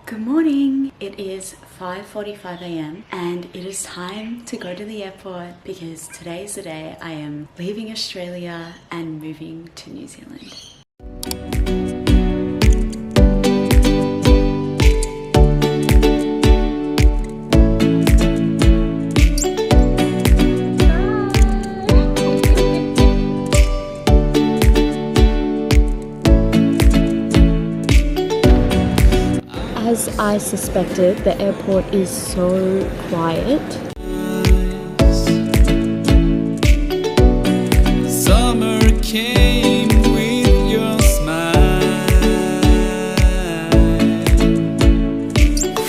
Good morning. It is 5:45 a.m. and it is time to go to the airport because today is the day I am leaving Australia and moving to New Zealand. As I suspected, the airport is so quiet. Summer came with your smile.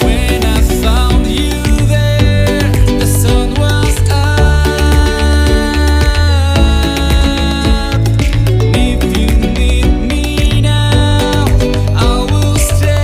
When I found you there, the sun was up. If you need me now, I will stay.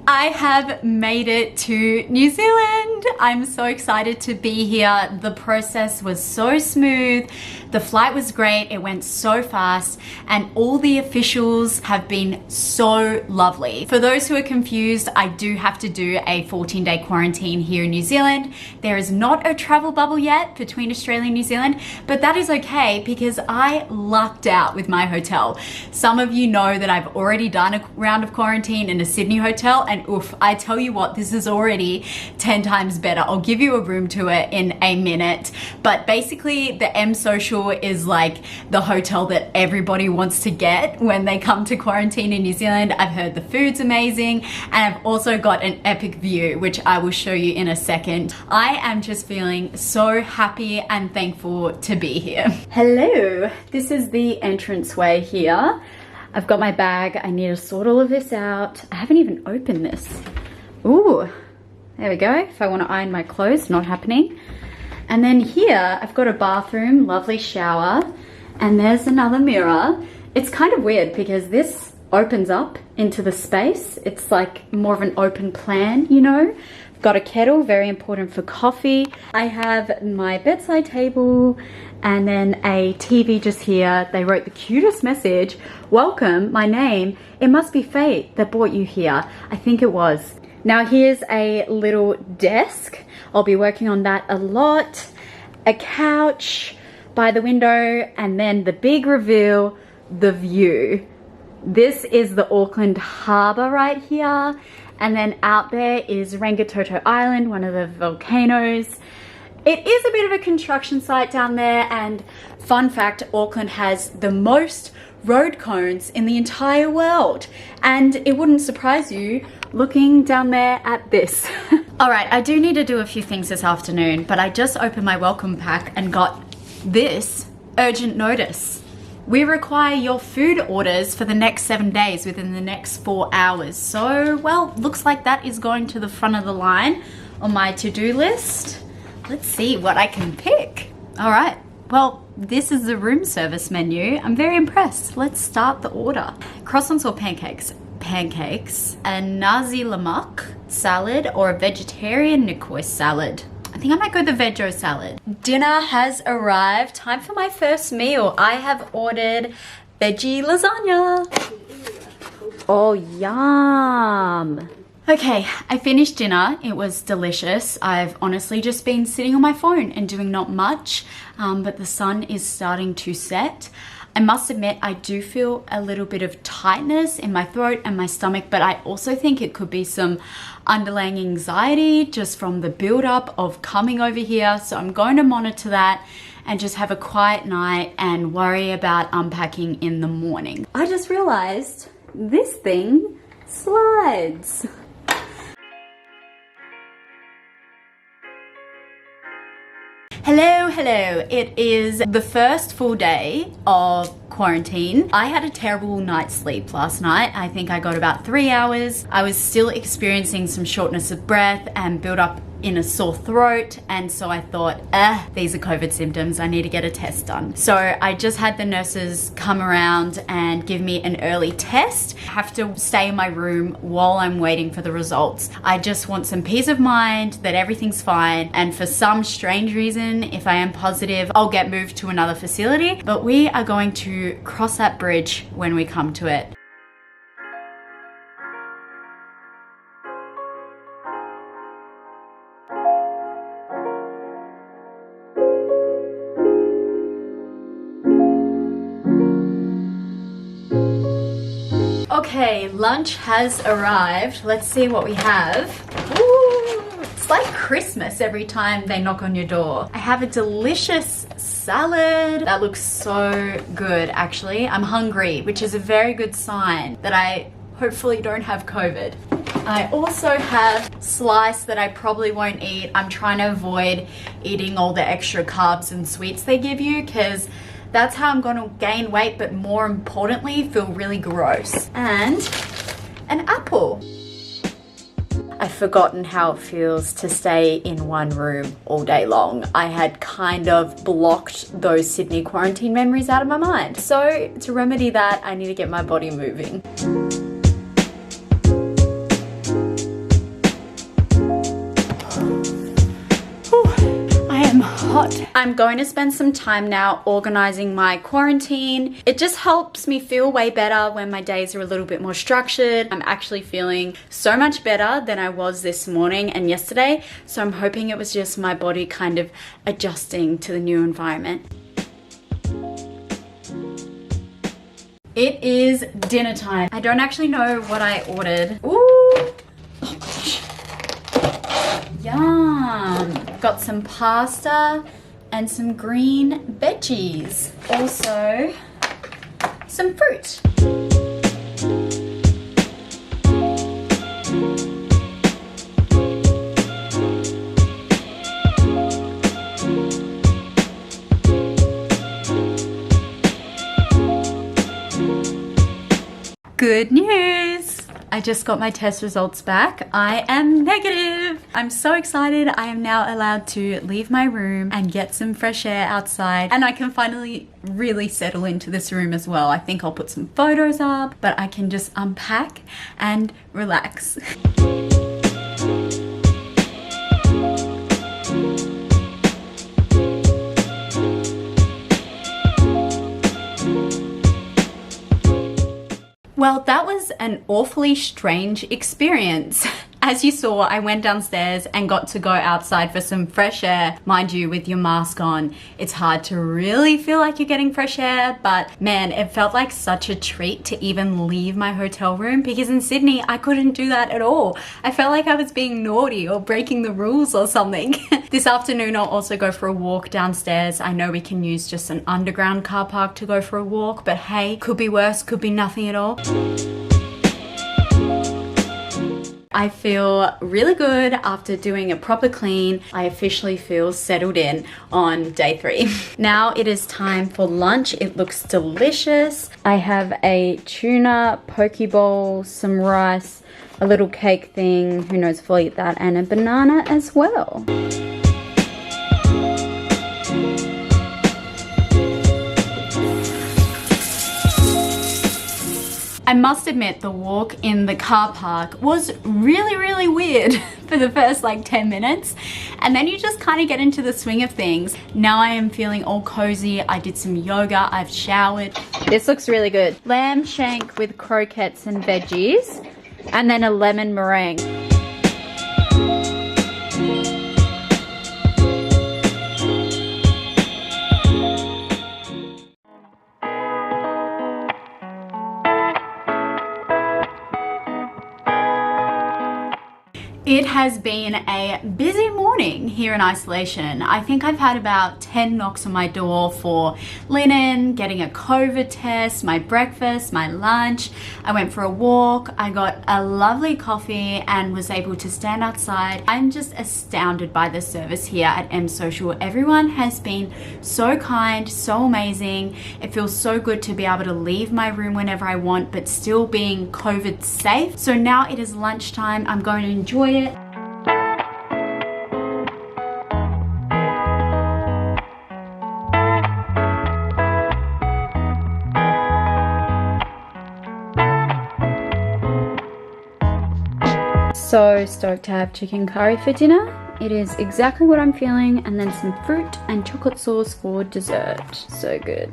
I have made it to New Zealand. I'm so excited to be here. The process was so smooth. The flight was great. It went so fast and all the officials have been so lovely. For those who are confused, I do have to do a 14-day quarantine here in New Zealand. There is not a travel bubble yet between Australia and New Zealand, but that is okay because I lucked out with my hotel. Some of you know that I've already done a round of quarantine in a Sydney hotel, and oof, I tell you what, this is already 10 times better. I'll give you a room tour in a minute, but basically the M Social is like the hotel that everybody wants to get when they come to quarantine in New Zealand. I've heard the food's amazing and I've also got an epic view, which I will show you in a second. I am just feeling so happy and thankful to be here. Hello, this is the entranceway here. I've got my bag. I need to sort all of this out. I haven't even opened this. Ooh, there we go. If I want to iron my clothes, not happening. And then here, I've got a bathroom, lovely shower, and there's another mirror. It's kind of weird because this opens up into the space. It's like more of an open plan, you know? I've got a kettle, very important for coffee. I have my bedside table and then a TV just here. They wrote the cutest message. Welcome, my name. It must be fate that brought you here. I think it was. Now here's a little desk. I'll be working on that a lot. A couch by the window, and then the big reveal, the view. This is the Auckland Harbour right here. And then out there is Rangitoto Island, one of the volcanoes. It is a bit of a construction site down there, and fun fact, Auckland has the most road cones in the entire world. And it wouldn't surprise you looking down there at this. All right, I do need to do a few things this afternoon, but I just opened my welcome pack and got this urgent notice. We require your food orders for the next 7 days within the next 4 hours. So, well, looks like that is going to the front of the line on my to-do list. Let's see what I can pick. All right, well, this is the room service menu. I'm very impressed. Let's start the order. Croissants or pancakes? Pancakes. A nasi lemak salad or a vegetarian nikoi salad? I think I might go the veggie salad. Dinner has arrived. Time for my first meal. I have ordered veggie lasagna. Oh, yum. Okay, I finished dinner. It was delicious. I've honestly just been sitting on my phone and doing not much, but the sun is starting to set. I must admit, I do feel a little bit of tightness in my throat and my stomach, but I also think it could be some underlying anxiety just from the build-up of coming over here. So I'm going to monitor that and just have a quiet night and worry about unpacking in the morning. I just realized this thing slides. Hello, hello. It is the first full day of quarantine. I had a terrible night's sleep last night. I think I got about 3 hours. I was still experiencing some shortness of breath and build up in a sore throat, and so I thought, these are COVID symptoms, I need to get a test done. So I just had the nurses come around and give me an early test. I have to stay in my room while I'm waiting for the results. I just want some peace of mind that everything's fine, and for some strange reason, if I am positive, I'll get moved to another facility, but we are going to cross that bridge when we come to it. Okay, lunch has arrived. Let's see what we have. Ooh, it's like Christmas every time they knock on your door. I have a delicious salad. That looks so good, actually. I'm hungry, which is a very good sign that I hopefully don't have COVID. I also have slice that I probably won't eat. I'm trying to avoid eating all the extra carbs and sweets they give you, because that's how I'm gonna gain weight, but more importantly, feel really gross. And an apple. I've forgotten how it feels to stay in one room all day long. I had kind of blocked those Sydney quarantine memories out of my mind. So to remedy that, I need to get my body moving. Hot. I'm going to spend some time now organizing my quarantine. It just helps me feel way better when my days are a little bit more structured. I'm actually feeling so much better than I was this morning and yesterday, so I'm hoping it was just my body kind of adjusting to the new environment. It is dinner time. I don't actually know what I ordered. Ooh! Oh gosh. Yum! Got some pasta and some green veggies. Also, some fruit. Good news! I just got my test results back. I am negative. I'm so excited. I am now allowed to leave my room and get some fresh air outside, and I can finally really settle into this room as well. I think I'll put some photos up, but I can just unpack and relax. Well, that was an awfully strange experience. As you saw, I went downstairs and got to go outside for some fresh air. Mind you, with your mask on, it's hard to really feel like you're getting fresh air, but man, it felt like such a treat to even leave my hotel room, because in Sydney, I couldn't do that at all. I felt like I was being naughty or breaking the rules or something. This afternoon, I'll also go for a walk downstairs. I know we can use just an underground car park to go for a walk, but hey, could be worse, could be nothing at all. I feel really good after doing a proper clean. I officially feel settled in on day 3. Now it is time for lunch. It looks delicious. I have a tuna poke bowl, some rice, a little cake thing, who knows if I'll eat that, and a banana as well. I must admit, the walk in the car park was really weird for the first like 10 minutes. And then you just kind of get into the swing of things. Now I am feeling all cozy. I did some yoga, I've showered. This looks really good. Lamb shank with croquettes and veggies, and then a lemon meringue. It has been a busy morning here in isolation. I think I've had about 10 knocks on my door for linen, getting a COVID test, my breakfast, my lunch. I went for a walk, I got a lovely coffee and was able to stand outside. I'm just astounded by the service here at M Social. Everyone has been so kind, so amazing. It feels so good to be able to leave my room whenever I want, but still being COVID safe. So now it is lunchtime. I'm going to enjoy it. So stoked to have chicken curry for dinner. It is exactly what I'm feeling, and then some fruit and chocolate sauce for dessert. So good.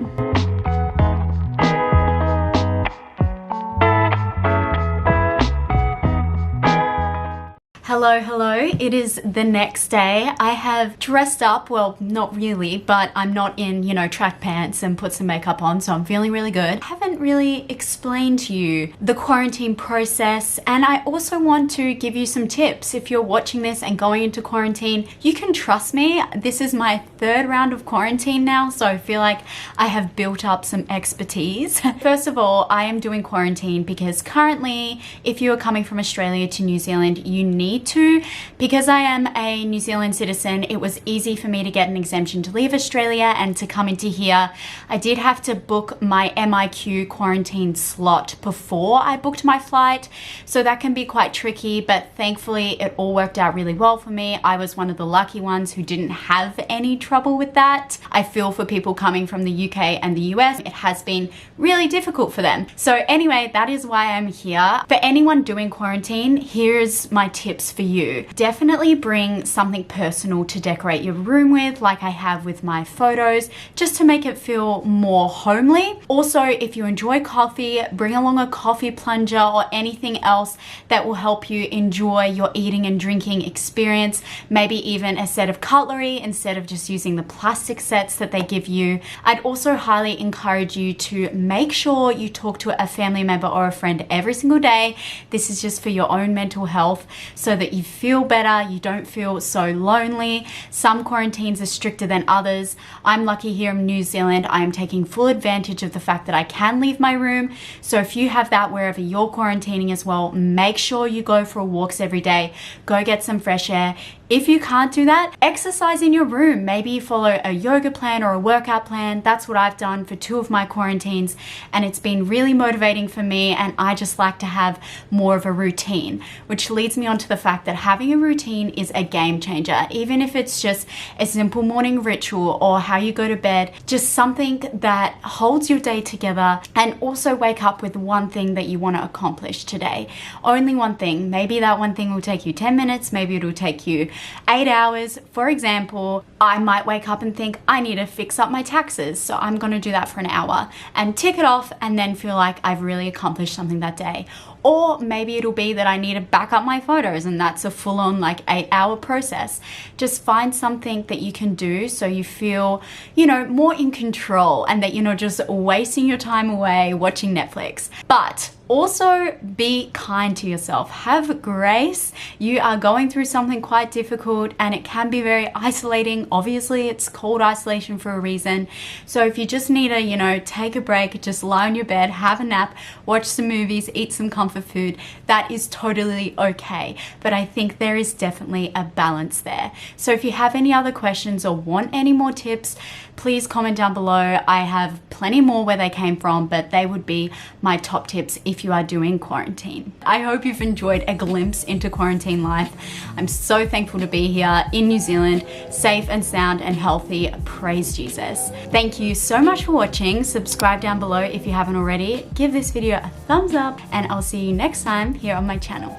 Hello, hello. It is the next day. I have dressed up, well, not really, but I'm not in, track pants and put some makeup on, so I'm feeling really good. I haven't really explained to you the quarantine process, and I also want to give you some tips. If you're watching this and going into quarantine, you can trust me. This is my third round of quarantine now, so I feel like I have built up some expertise. First of all, I am doing quarantine because currently, if you are coming from Australia to New Zealand, you need to. Because I am a New Zealand citizen, it was easy for me to get an exemption to leave Australia and to come into here. I did have to book my MIQ quarantine slot before I booked my flight, so that can be quite tricky, but thankfully it all worked out really well for me. I was one of the lucky ones who didn't have any trouble with that. I feel for people coming from the UK and the US. It has been really difficult for them. So anyway, that is why I'm here. For anyone doing quarantine, here's my tips for you. Definitely bring something personal to decorate your room with, like I have with my photos, just to make it feel more homely. Also, if you enjoy coffee, bring along a coffee plunger or anything else that will help you enjoy your eating and drinking experience. Maybe even a set of cutlery instead of just using the plastic sets that they give you. I'd also highly encourage you to make sure you talk to a family member or a friend every single day. This is just for your own mental health, so that you feel better, you don't feel so lonely. Some quarantines are stricter than others. I'm lucky here in New Zealand. I am taking full advantage of the fact that I can leave my room. So if you have that wherever you're quarantining as well, make sure you go for walks every day. Go get some fresh air. If you can't do that, exercise in your room. Maybe follow a yoga plan or a workout plan. That's what I've done for 2 of my quarantines, and it's been really motivating for me, and I just like to have more of a routine, which leads me on to the fact that having a routine is a game changer. Even if it's just a simple morning ritual or how you go to bed, just something that holds your day together, and also wake up with one thing that you want to accomplish today. Only one thing. Maybe that one thing will take you 10 minutes, maybe it'll take you 8 hours. For example, I might wake up and think I need to fix up my taxes, so I'm going to do that for an hour and tick it off, and then feel like I've really accomplished something that day. Or maybe it'll be that I need to back up my photos, and that's a full-on 8-hour process. Just find something that you can do so you feel, more in control, and that you're not just wasting your time away watching Netflix. But also be kind to yourself. Have grace. You are going through something quite difficult, and it can be very isolating. Obviously, it's called isolation for a reason. So if you just need to, take a break, just lie on your bed, have a nap, watch some movies, eat some comfort food, that is totally okay. But I think there is definitely a balance there. So if you have any other questions or want any more tips, please comment down below. I have plenty more where they came from, but they would be my top tips if you are doing quarantine. I hope you've enjoyed a glimpse into quarantine life. I'm so thankful to be here in New Zealand, safe and sound and healthy. Praise Jesus. Thank you so much for watching. Subscribe down below if you haven't already. Give this video a thumbs up, and I'll see you next time here on my channel.